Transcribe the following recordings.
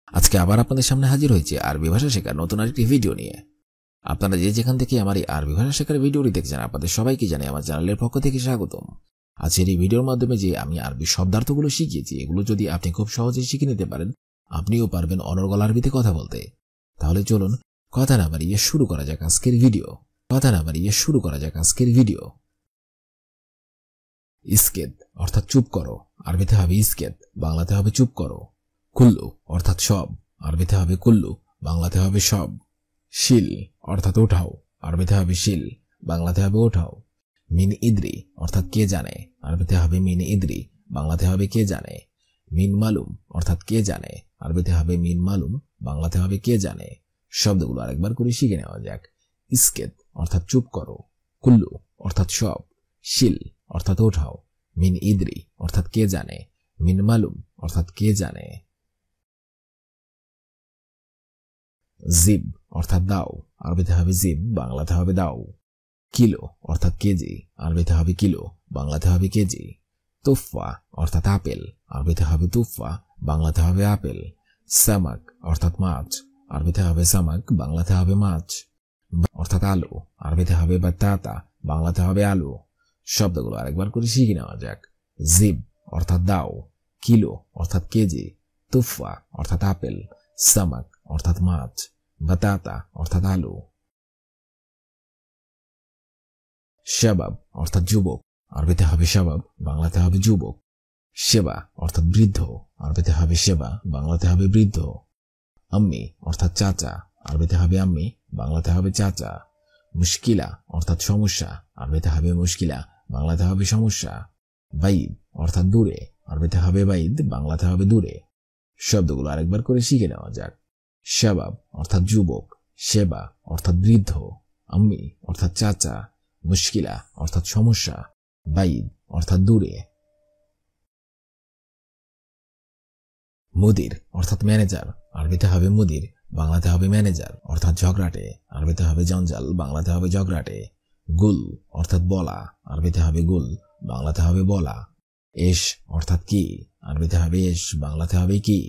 আজকে আবার আপনাদের সামনে হাজির হয়েছে আরবি ভাষা শেখার নতুন আরেকটি ভিডিও নিয়ে। আপনারা যে যেখান থেকে আমার এই আরবি ভাষা শেখার ভিডিওটি দেখছেন, আপনাদের সবাইকে জানাই আমার চ্যানেলের পক্ষ থেকে স্বাগতম। আজকের এই ভিডিওর মাধ্যমে যে আমি আরবি শব্দার্থগুলো শিখিয়েছি, এগুলো যদি আপনি খুব সহজেই শিখে নিতে পারেন, আপনিও পারবেন অনর্গল আরবিতে কথা বলতে। তাহলে চলুন কথা না বাড়িয়ে শুরু করা যাক আজকের ভিডিও। ইসকেত অর্থাৎ চুপ করো, আরবিতে হবে ইসকেত, বাংলাতে হবে চুপ করো। কুল্লু অর্থাৎ সব, আরবিতে হবে কুল্লু, বাংলাতে হবে সব। শিল অর্থাৎ ওঠাও, আরবিতে হবে শিল, বাংলাতে হবে ওঠাও। মিন ইদ্রি অর্থাৎ কে জানে, আরবিতে হবে মিন ইদ্রি, বাংলাতে হবে কে জানে। মিন মালুম অর্থাৎ কে জানে, আরবিতে হবে মিন মালুম, বাংলাতে হবে কে জানে। শব্দগুলো আরেকবার করে শিখে নেওয়া যাক। ইসকেত অর্থাৎ চুপ করো, কুল্লু অর্থাৎ সব, শিল অর্থাৎ ওঠাও, মিন ইদ্রি অর্থাৎ কে জানে, মিন মালুম অর্থাৎ কে জানে। জিব অর্থাৎ দাও, আরবিতে হবে জিব, বাংলাতে হবে দাও। কিলো অর্থাৎ কেজি, আরবিতে হবে কিলো, বাংলাতে হবে কেজি। তুফা অর্থাৎ আপেল, আরবিতে হবে তুফা, বাংলাতে হবে আপেল। সামাক অর্থাৎ মাছ, আরবিতে হবে সামাক, বাংলাতে হবে মাছ। অর্থাৎ আলু, আরবিতে হবে বাতাতা, বাংলাতে হবে আলু। শব্দগুলো আরেকবার করে শিখে নেওয়া যাক। জিব অর্থাৎ দাও, কিলো অর্থাৎ কেজি, তুফা অর্থাৎ আপেল, সামাক অর্থাৎ মাছ, বাতাতা অর্থাৎ আলু। শাবাব অর্থাৎ যুবক, আরবিতে হবে শাবাব, বাংলাতে হবে যুবক। সেবা অর্থাৎ বৃদ্ধ, আরবিতে হবে সেবা, বাংলাতে হবে বৃদ্ধ। আম্মি অর্থাৎ চাচা, আরবিতে হবে আম্মি, বাংলাতে হবে চাচা। মুশকিলা অর্থাৎ সমস্যা, আরবিতে হবে মুশকিলা, বাংলাতে হবে সমস্যা। বাইদ অর্থাৎ দূরে, আরবিতে হবে বাইদ, বাংলাতে হবে দূরে। শব্দগুলো আরেকবার করে শিখে নেওয়া যাক। শাবাব অর্থাৎ যুবক, সেবা অর্থাৎ বৃদ্ধ, আম্মি অর্থাৎ চাচা, মুশকিলা অর্থাৎ সমস্যা, বাইদ অর্থাৎ দূরে। মুদির অর্থাৎ ম্যানেজার, আরবিতে হবে মুদির, বাংলাতে হবে ম্যানেজার অর্থাৎ ঝগড়াটে, আরবিতে হবে জঞ্জাল, বাংলাতে হবে ঝগড়াটে। গুল অর্থাৎ বলা, আরবিতে হবে গুল, বাংলাতে হবে বলা। এশ অর্থাৎ কি, আরবিতে হবে এশ, বাংলাতে হবে কি।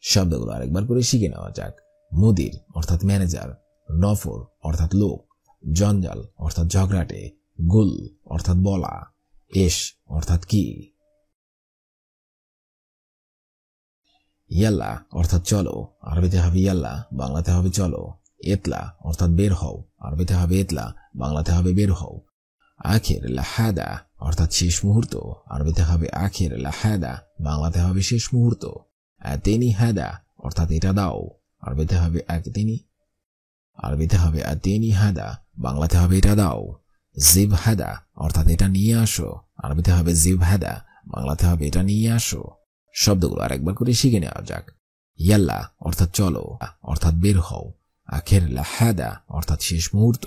শব্দগুলো আরেকবার করে শিখে নেওয়া যাক। মুদির অর্থাৎ ম্যানেজার, নফর অর্থাৎ লোক, জঞ্জাল অর্থাৎ ঝগড়াটে, গুল অর্থাৎ বলা, এশ অর্থাৎ কি। ইয়াল্লা অর্থাৎ চলো, আরবিতে হবে ইয়াল্লা, বাংলাতে হবে চলো। এতলা অর্থাৎ বের হও, আরবিতে হবে এতলা, বাংলাতে হবে বের হও। আখের লাহাদা অর্থাৎ শেষ মুহূর্ত, আরবিতে হবে আখের লাহাদা, বাংলাতে হবে শেষ মুহূর্ত। আতেনি হাদা অর্থাৎ এটা দাও, আরবিতে হবে আতেনি, আরবিতে হবে আতেনি হাদা, বাংলাতে হবে এটা দাও। জিব হাদা অর্থাৎ এটা নিয়ে আসো, আরবিতে হবে জিব হাদা, বাংলাতে হবে এটা নিয়ে আসো। শব্দগুলো আরেকবার করে শিখে নেওয়া যাক। ইয়াল্লা অর্থাৎ চলো, অর্থাৎ বের হও। আখের লাহাদা অর্থাৎ শেষ মুহূর্ত,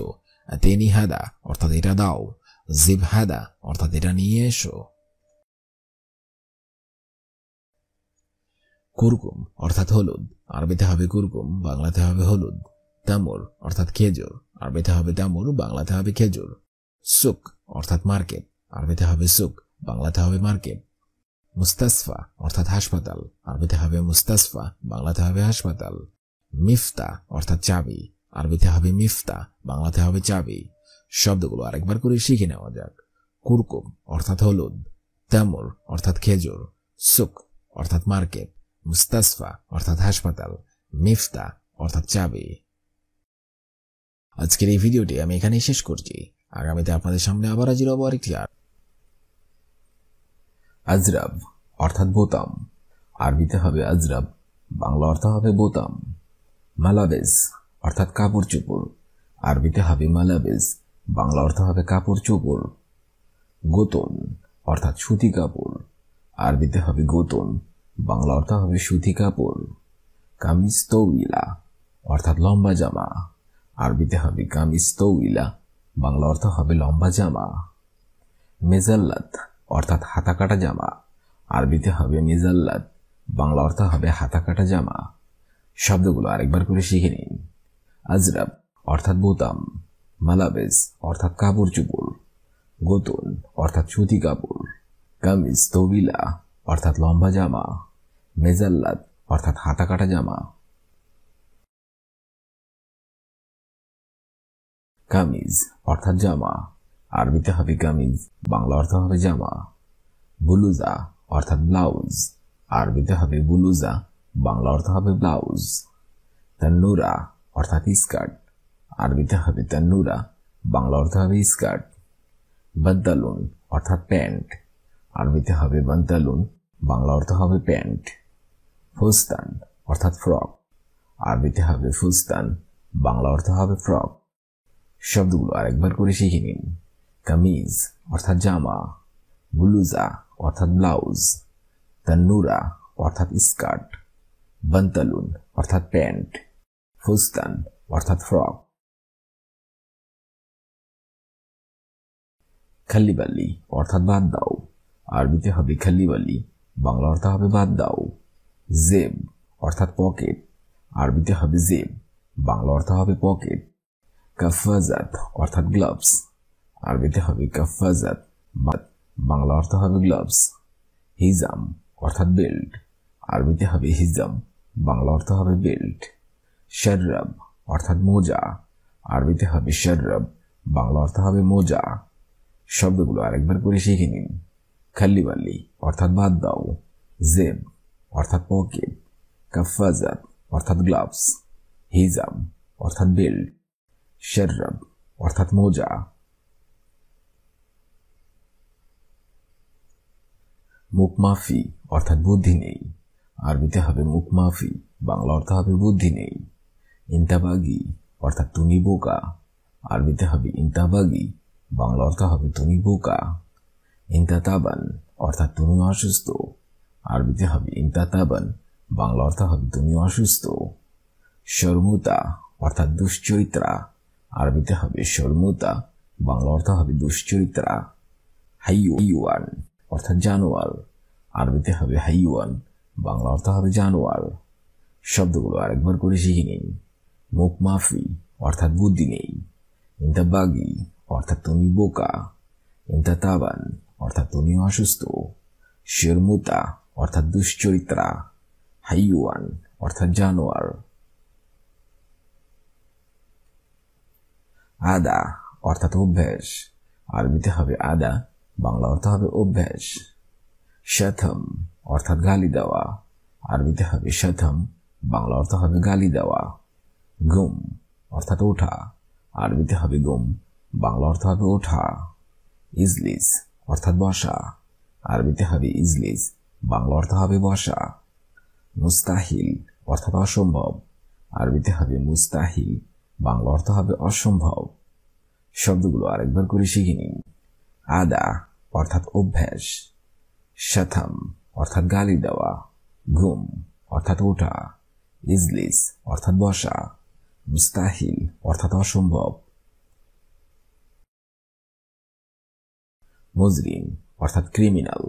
আতেনি হাদা অর্থাৎ এটা দাও, জিব হাদা অর্থাৎ এটা নিয়ে এসো। কুরকুম অর্থাৎ হলুদ, আরবিতে হবে কুরকুম, বাংলাতে হবে হলুদ। তামুর অর্থাৎ খেজুর, আরবিতে হবে তামুর, বাংলাতে হবে খেজুর। সুক অর্থাৎ মার্কেট, আরবিতে হবে সুক, বাংলাতে হবে মার্কেট। মুস্তাসফা অর্থাৎ হাসপাতাল, আরবিতে হবে মুস্তাসফা, বাংলাতে হবে হাসপাতাল। মিফতা অর্থাৎ চাবি, আরবিতে হবে মিফতা, বাংলাতে হবে চাবি। শব্দগুলো আরেকবার করে শিখে নেওয়া যাক। কুরকুম অর্থাৎ হলুদ, তামুর অর্থাৎ খেজুর, সুক অর্থাৎ মার্কেট, মুস্তাসফা অর্থাৎ হাসপাতাল, মিফতা অর্থাৎ চাবি। আজকের এই ভিডিওটি আমি এখানেই শেষ করছি। আগামীতে আপনাদের সামনে আবার হাজির হব আরেকটি। আজরাব অর্থাৎ বোতাম, আরবিতে হবে আজরাব, বাংলা অর্থ হবে বোতাম। মালাবেজ অর্থাৎ কাপড় চোপড়, আরবিতে হবে মালাবেজ, বাংলা অর্থ হবে কাপড় চোপড়। গোতন অর্থাৎ সুতি কাপড়, আরবিতে হবে গোতন, বাংলা অর্থ হবে সুতি কাপড়। কামিজ তৌইলা অর্থাৎ লম্বা জামা, আরবিতে হবে কামিজ তৌইলা, বাংলা অর্থ হবে লম্বা জামা। মেজাল্লাত অর্থাৎ হাতা কাটা জামা, আরবিতে হবে মেজাল্লাত, বাংলা অর্থ হবে হাতা কাটা জামা। শব্দগুলো আরেকবার করে শিখে নিন। আজরাব অর্থাৎ বোতাম, মালাবেজ অর্থাৎ কাপড় চোপড়, গোতন অর্থাৎ সুতি কাপড়, কামিজ তৌবিলা অর্থাৎ লম্বা জামা, মেজাল্লাত অর্থাৎ হাতা কাটা জামা। কামিজ অর্থাৎ জামা, আরবিতে হবে কামিজ, বাংলা অর্থ হবে জামা। বুলুজা অর্থাৎ ব্লাউজ, আরবিতে হবে বুলুজা, বাংলা অর্থ হবে ব্লাউজ। তান্নুরা অর্থাৎ স্কার্ট, আরবিতে হবে তান্নুরা, বাংলা অর্থ হবে স্কার্ট। বাদ্দালুন অর্থাৎ প্যান্ট, আরবিতে হবে বান্তালুন, বাংলা অর্থ হবে প্যান্ট। ফুস্তান অর্থাৎ ফ্রক, আরবিতে হবে ফুস্তান, বাংলা অর্থ হবে ফ্রক। শব্দগুলো আরেকবার করে শিখে নিন। কামিজ অর্থাৎ জামা, বুলুজা অর্থাৎ ব্লাউজ, তান্নুরা অর্থাৎ স্কার্ট, বান্তালুন অর্থাৎ প্যান্ট, ফুস্তান অর্থাৎ ফ্রক। খাল্লিবাল্লি অর্থাৎ বাদ দাও, আরবিতে হবে খাল্লিবাল্লি, বাংলা অর্থ হবে বাদ দাও। জেব অর্থাৎ পকেট, আরবিতে হবে জেব, বাংলা অর্থ হবে পকেট। কাফাজাত অর্থাৎ গ্লাভস, আরবিতে হবে কাফাজাত, বাংলা অর্থ হবে গ্লাভস। হিজাম অর্থাৎ বেল্ট, আরবিতে হবে হিজাম, বাংলা অর্থ হবে বেল্ট। শাররাব অর্থাৎ মোজা, আরবিতে হবে শাররাব, বাংলা অর্থ হবে মোজা। শব্দগুলো আরেকবার করে শিখে নিন। খাল্লিবাল্লি অর্থাৎ বাদ দাও, জেব অর্থাৎ পকেট, কাফাজাত অর্থাৎ গ্লাভস, হিজাম অর্থাৎ বেল্ট, শাররাব অর্থাৎ মোজা। মুখমাফি অর্থাৎ বুদ্ধি নেই, আরবিতে হবে মুখমাফি, বাংলা অর্থ হবে বুদ্ধি নেই। ইন্তাবাগি অর্থাৎ তুমি বোকা, আরবিতে হবে ইন্তাবাগি, বাংলা অর্থ হবে তুমি বোকা। ইন্তাতাবান অর্থাৎ তুমি অসুস্থ, আরবিতে হবে ইন্তাতাবান, বাংলা অর্থ হবে তুমি অসুস্থ। শর্মুতা অর্থাৎ দুশ্চরিত্রা, আরবিতে হবে শর্মুতা, বাংলা অর্থ হবে দুশ্চরিত্রা। হাইওয়ান অর্থাৎ জানোয়ার, আরবিতে হবে হাইওয়ান, বাংলা অর্থ হবে জানোয়ার। শব্দগুলো আরেকবার করে শিখে নিন। মুখমাফি অর্থাৎ বুদ্ধি নেই, ইন্তাবাগি অর্থাৎ তুমি বোকা, ইন্তাতাবান অর্থাৎ তুমি অসুস্থ, শর্মুতা অর্থাৎ দুশ্চরিত্রা, হাইওয়ান অর্থাৎ জানোয়ার। আদা অর্থাৎ অভ্যাস, আরবিতে হবে আদা, বাংলা অর্থ হবে অভ্যাস। শতম অর্থাৎ গালি দেওয়া, আরবিতে হবে শতম, বাংলা অর্থ হবে গালি দেওয়া। গুম অর্থাৎ ওঠা, আরবিতে হবে গুম, বাংলা অর্থ হবে ওঠা। ইজলিস অর্থাৎ বসা, আরবিতে হবে ইজলিস, বাংলা অর্থ হবে বসা। মুস্তাহিল অর্থাৎ অসম্ভব, আরবিতে হবে মুস্তাহিল, বাংলা অর্থ হবে অসম্ভব। শব্দগুলো আরেকবার করে শিখে নিন। আদা অর্থাৎ অভ্যাস, শতম অর্থাৎ গালি দেওয়া, গুম অর্থাৎ ওঠা, ইজলিস অর্থাৎ বসা, মুস্তাহিল অর্থাৎ অসম্ভব। মুজরিম অর্থাৎ ক্রিমিনাল,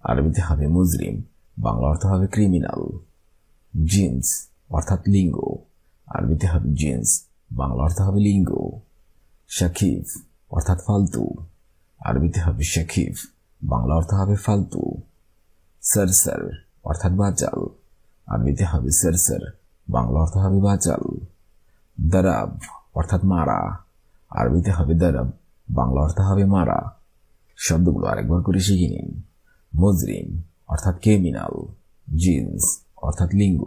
আরবিতে হবে মুজরিম, বাংলা অর্থ হবে ক্রিমিনাল। জিন্স অর্থাৎ লিঙ্গ, আরবিতে হবে জিন্স, বাংলা অর্থ হবে লিঙ্গ। শাকিফ অর্থাৎ ফালতু, আরবিতে হবে শাকিফ, বাংলা অর্থ হবে ফালতু। সরসর অর্থাৎ বাচাল, আরবিতে হবে সরসর, বাংলা অর্থ হবে বাচাল। দরাব অর্থাৎ মারা, আরবিতে হবে দরাব, বাংলা অর্থ হবে মারা। শব্দগুলো আরেকবার করে শিখে নিন। মুজরিম অর্থাৎ ক্রিমিনাল, জিন্স অর্থাৎ লিঙ্গ,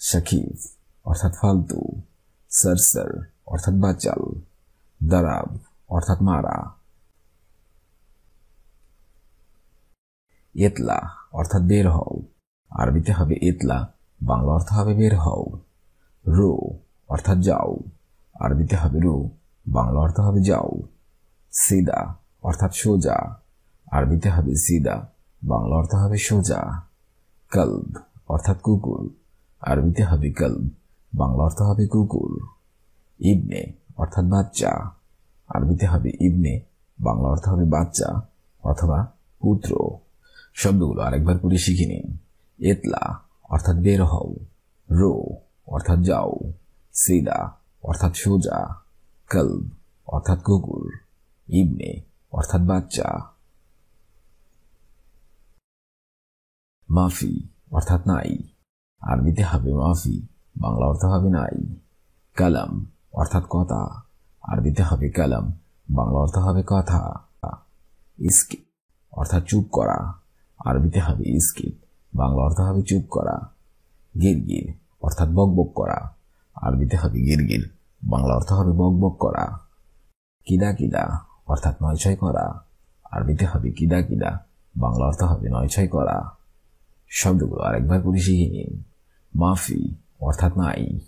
শাকিফ অর্থাৎ ফালতু, সরসর অর্থাৎ বাচাল, দরাব অর্থাৎ মারা। ইতলা অর্থাৎ বের হও, আরবিতে হবে ইতলা, বাংলা অর্থ হবে বের হও। রো অর্থাৎ যাও, আরবিতে হবে রো, বাংলা অর্থ হবে যাও। সিদা অর্থাৎ সোজা, আরবিতে হবে সিদা, বাংলা অর্থ হবে সোজা। কলব অর্থাৎ কুকুর, আরবিতে হবে কলব, বাংলা অর্থ হবে কুকুর। ইবনে অর্থাৎ বাচ্চা, আরবিতে হবে ইবনে, বাংলা অর্থ হবে বাচ্চা অথবা পুত্র। শব্দগুলো আরেকবার করে শিখে নিন। ইতলা অর্থাৎ বের হও, রো অর্থাৎ যাও, সিদা অর্থাৎ সোজা, কলব অর্থাৎ কুকুর, ইবনে অর্থাৎ বাচ্চা। মাফি অর্থাৎ নাই, আরবিতে হবে মাফি, বাংলা অর্থ হবে নাই। কালাম অর্থাৎ কথা, আরবিতে হবে কালাম, বাংলা অর্থ হবে কথা। ইস্কিট অর্থাৎ চুপ করা, আরবিতে হবে ইস্কিট, বাংলা অর্থ হবে চুপ করা। গিরগির অর্থাৎ বকবক করা, আরবিতে হবে গিরগির, বাংলা অর্থ হবে বকবক করা। কিদা কিদা অর্থাৎ নয়ছয় করা, আরবিতে হবে কিদা কিদা, বাংলা অর্থ হবে নয়ছয় করা। শব্দগুলো আরেকবার করে শিখে নিন। মাফি অর্থাৎ নাই,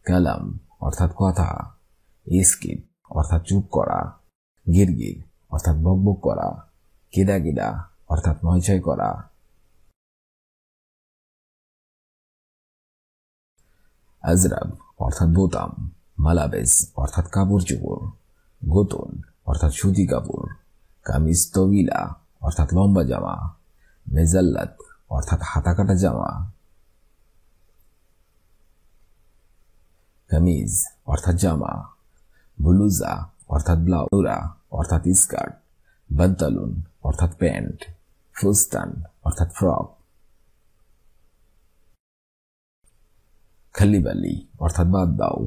কালাম অর্থাৎ কথা, ইস্কিট অর্থাৎ চুপ করা, গিরগির অর্থাৎ বকবক করা, কিদা কিদা অর্থাৎ নয়ছয় করা। আজরাব অর্থাৎ বোতাম, মালাবেস অর্থাৎ কাপড় চোপড়, গোতন অর্থাৎ সুতি কাপড়, কামিজ তবিলা অর্থাৎ লম্বা জামা, মেজাল্লাত অর্থাৎ হাতা কাটা জামা, কামিজ অর্থাৎ জামা, ব্লুজা অর্থাৎ ব্লাউরা অর্থাৎ স্কার্ট, বান্তালুন অর্থাৎ প্যান্ট, ফুস্তান অর্থাৎ ফ্রক। খালিবালি অর্থাৎ বাদ দাও,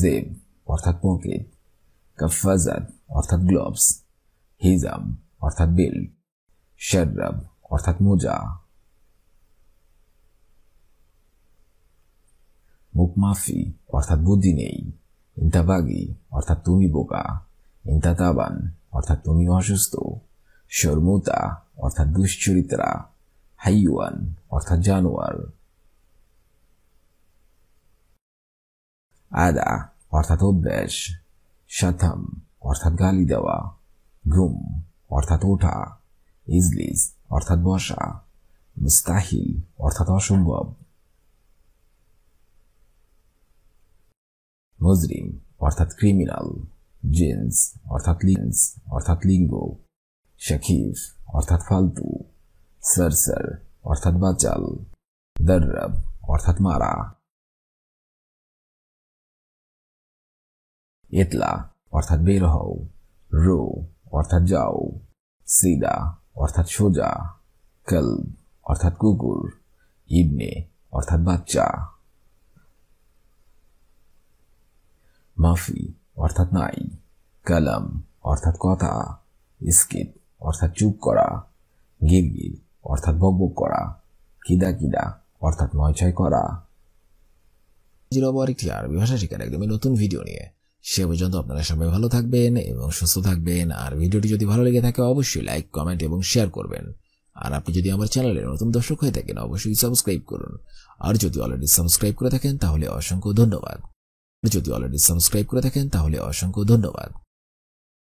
জেব অর্থাৎ পকেট, কাফাজাত অর্থাৎ গ্লোভস, হিজাম অর্থাৎ বেল্ট, শাররাব অর্থাৎ মোজা। মুখমাফি অর্থাৎ বুদ্ধি নেই, ইন্তাবাগি অর্থাৎ তুমি বোকা, ইন্তাতাবান অর্থাৎ তুমি অসুস্থ, শর্মুতা অর্থাৎ দুশ্চরিত্রা, হাইওয়ান অর্থাৎ জানোয়ার। আদা অর্থাৎ অভ্যাস, শাথাম অর্থাৎ গালি দেওয়া, ঘুম অর্থাৎ ওঠা, ইজলিস অর্থাৎ বসা, মুস্তাহিল অর্থাৎ অসম্ভব। মুজরিম অর্থাৎ ক্রিমিনাল, জিন্স অর্থাৎ লিন্স অর্থাৎ লিঙ্গ, শাকিফ অর্থাৎ ফালতু, সরসর অর্থাৎ বাচাল, দর্রব অর্থাৎ মারা। ইতলা অর্থাৎ বের হও, রো অর্থাৎ যাও, সিদা অর্থাৎ সোজা, কলব অর্থাৎ কুকুর, ইবনে অর্থাৎ বাচ্চা। মাফি অর্থাৎ নাই, কালাম অর্থাৎ কথা, ইস্কিট অর্থাৎ চুপ করা, গিরগির অর্থাৎ বকবক করা, কিদা কিদা অর্থাৎ নয়ছয় করা। আবার একটি আরবি ভাষা শেখার একদমই নতুন ভিডিও নিয়ে। সে পর্যন্ত আপনারা সবাই ভালো থাকবেন এবং সুস্থ থাকবেন। আর ভিডিওটি যদি ভালো লেগে থাকে অবশ্যই লাইক, কমেন্ট এবং শেয়ার করবেন। আর আপনি যদি আমার চ্যানেলের নতুন দর্শক হয়ে থাকেন অবশ্যই সাবস্ক্রাইব করুন। আর যদি অলরেডি সাবস্ক্রাইব করে থাকেন তাহলে অসংখ্য ধন্যবাদ।